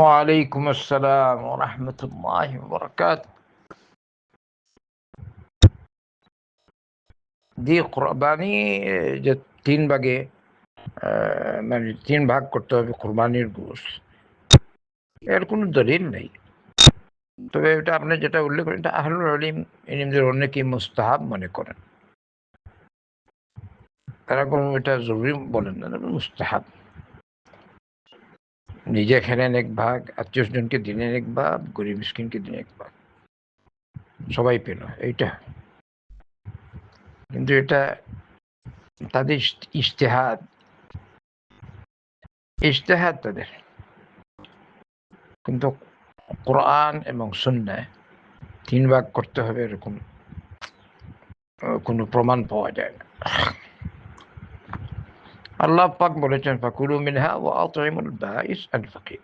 ওয়ালাইকুম আসসালাম ওয়া রাহমাতুল্লাহি ওয়া বারাকাতুহু। জি, কুরবানি যে ৩ ভাগে মানে ৩ ভাগ করতে হবে কুরবানির গোশত, এর কোনো দলিল নেই। তবে এটা আপনি যেটা উল্লেখ করেন, এটা আহলুল ইলমদের অনেকেই মুস্তাহাব মনে করেন। তারা কোনো এটা জরুরি বলেন না, এটা মুস্তাহাব। নিজে খেলেন ১ ভাগ, আত্মীয়স্বজনকে দিলেন ১ ভাগ, গরিব মিসকিনকে দিলেন ১ ভাগ, সবাই পেল এইটা। কিন্তু এটা তাদের ইজতিহাদ ইজতিহাদ তাদের। কিন্তু কোরআন এবং সুন্নাহ ৩ ভাগ করতে হবে এরকম কোনো প্রমাণ পাওয়া যায় না। আল্লাহ পাক বলেছেন, ফাকুলু মিনহা ওয়া আতইমুল বাঈস আল ফাকির।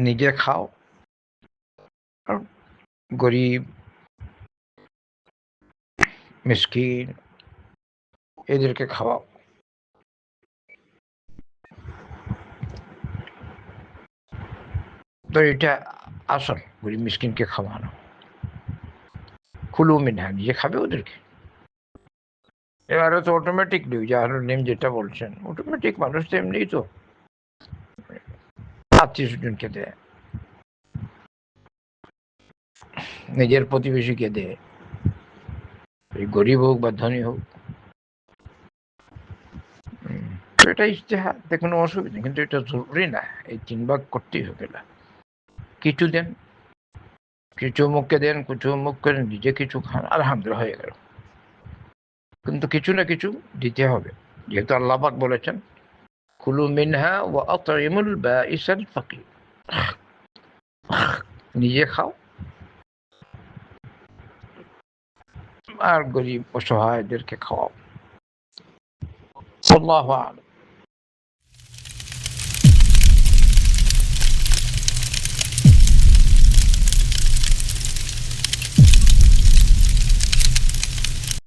নিজে খাও আর গরিব মিসকিন এদেরকে খাওয়াও। তো এটা আসল, গরিব মিসকিনকে খাওয়ানো। কুলু মিনহা, নিজে খাবে ওদেরকে। এবারে তো অটোমেটিকলি ওই যে আহলুল ইলম যেটা বলছেন, অটোমেটিক মানুষ তো এমনিই তো আত্মীয় স্বজনকে দেয়, নিজের প্রতিবেশীকে দেয়, এই গরিব হোক বা ধনী হোক। তো এটা ইজতিহাদে কোনো অসুবিধা, কিন্তু এটা জরুরি না এই ৩ ভাগ করতেই হবে না। কিছু দেন, কিছু অমুককে দেন, কিছু অমুককে দেন, নিজে কিছু খান, আলহামদুলিল্লাহ হয়ে গেল। কিন্তু কিছু না কিছু দিতে হবে, যেহেতু আল্লাহ পাক বলেছেন, কুলু মিনহা ওয়া আতইমুল বাঈস আল ফাকির। নিজে খাও আর গরিব অসহায়দেরকে খাওয়াও। আল্লাহু আ'লাম।